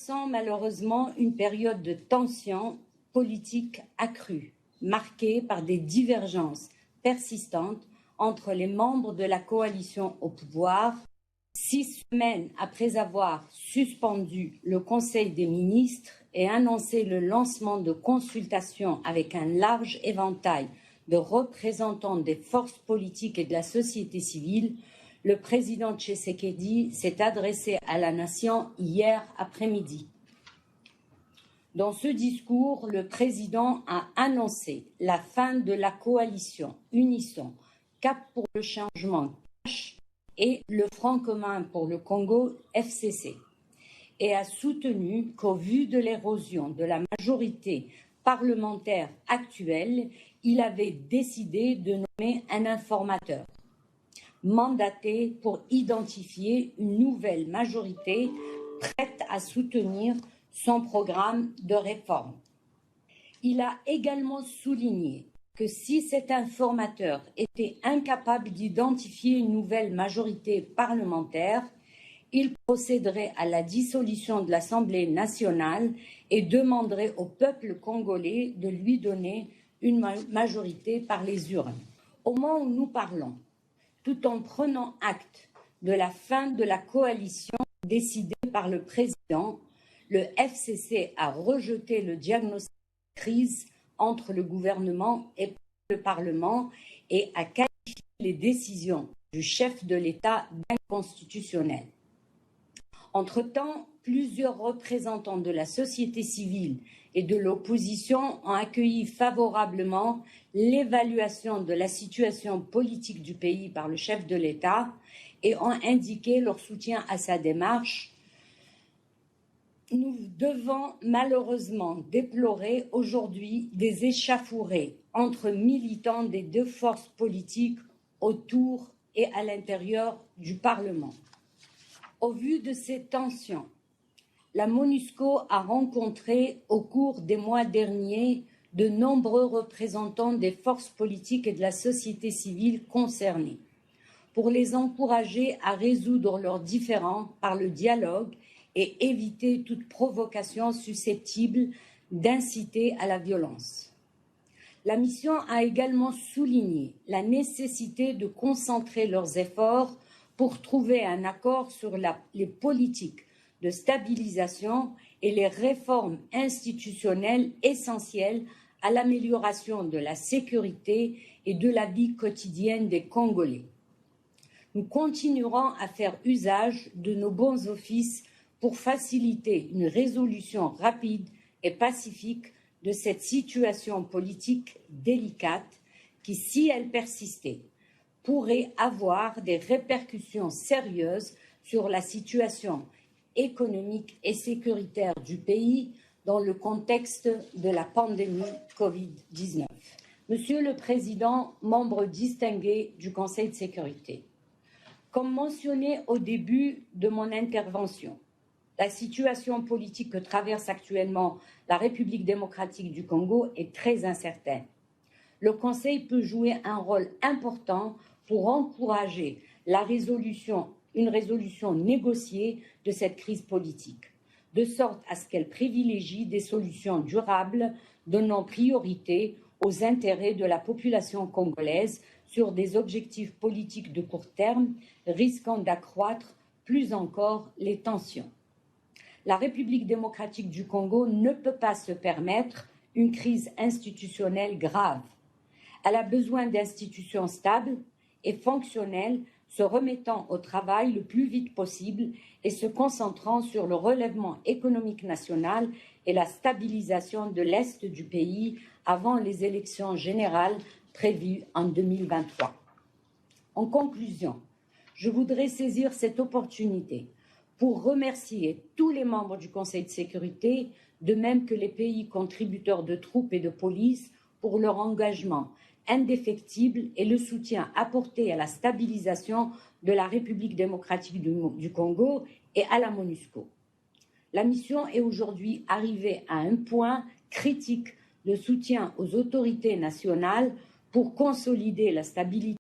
traversons malheureusement une période de tension politique accrue, marquée par des divergences persistantes entre les membres de la coalition au pouvoir. 6 semaines après avoir suspendu le Conseil des ministres et annoncé le lancement de consultations avec un large éventail de représentants des forces politiques et de la société civile, le président Tshisekedi s'est adressé à la nation hier après-midi. Dans ce discours, le président a annoncé la fin de la coalition Unisson, Cap pour le changement et le Front commun pour le Congo, FCC, et a soutenu qu'au vu de l'érosion de la majorité parlementaire actuelle, il avait décidé de nommer un informateur mandaté pour identifier une nouvelle majorité prête à soutenir son programme de réforme. Il a également souligné que si cet informateur était incapable d'identifier une nouvelle majorité parlementaire, il procéderait à la dissolution de l'Assemblée nationale et demanderait au peuple congolais de lui donner une majorité par les urnes. Au moment où nous parlons, tout en prenant acte de la fin de la coalition décidée par le président, le FCC a rejeté le diagnostic de crise entre le gouvernement et le Parlement et a qualifié les décisions du chef de l'État d'inconstitutionnelles. Entre-temps, plusieurs représentants de la société civile et de l'opposition ont accueilli favorablement l'évaluation de la situation politique du pays par le chef de l'État et ont indiqué leur soutien à sa démarche. Nous devons malheureusement déplorer aujourd'hui des échauffourées entre militants des deux forces politiques autour et à l'intérieur du Parlement. Au vu de ces tensions, la MONUSCO a rencontré au cours des mois derniers de nombreux représentants des forces politiques et de la société civile concernées pour les encourager à résoudre leurs différends par le dialogue et éviter toute provocation susceptible d'inciter à la violence. La mission a également souligné la nécessité de concentrer leurs efforts pour trouver un accord sur les politiques de stabilisation et les réformes institutionnelles essentielles à l'amélioration de la sécurité et de la vie quotidienne des Congolais. Nous continuerons à faire usage de nos bons offices pour faciliter une résolution rapide et pacifique de cette situation politique délicate qui, si elle persistait, pourrait avoir des répercussions sérieuses sur la situation économique et sécuritaire du pays dans le contexte de la pandémie Covid-19. Monsieur le Président, membre distingué du Conseil de sécurité, comme mentionné au début de mon intervention, la situation politique que traverse actuellement la République démocratique du Congo est très incertaine. Le Conseil peut jouer un rôle important pour encourager une résolution négociée de cette crise politique, de sorte à ce qu'elle privilégie des solutions durables, donnant priorité aux intérêts de la population congolaise sur des objectifs politiques de court terme, risquant d'accroître plus encore les tensions. La République démocratique du Congo ne peut pas se permettre une crise institutionnelle grave. Elle a besoin d'institutions stables et fonctionnelles se remettant au travail le plus vite possible et se concentrant sur le relèvement économique national et la stabilisation de l'Est du pays avant les élections générales prévues en 2023. En conclusion, je voudrais saisir cette opportunité pour remercier tous les membres du Conseil de sécurité, de même que les pays contributeurs de troupes et de police, pour leur engagement indéfectible et le soutien apporté à la stabilisation de la République démocratique du Congo et à la MONUSCO. La mission est aujourd'hui arrivée à un point critique de soutien aux autorités nationales pour consolider la stabilité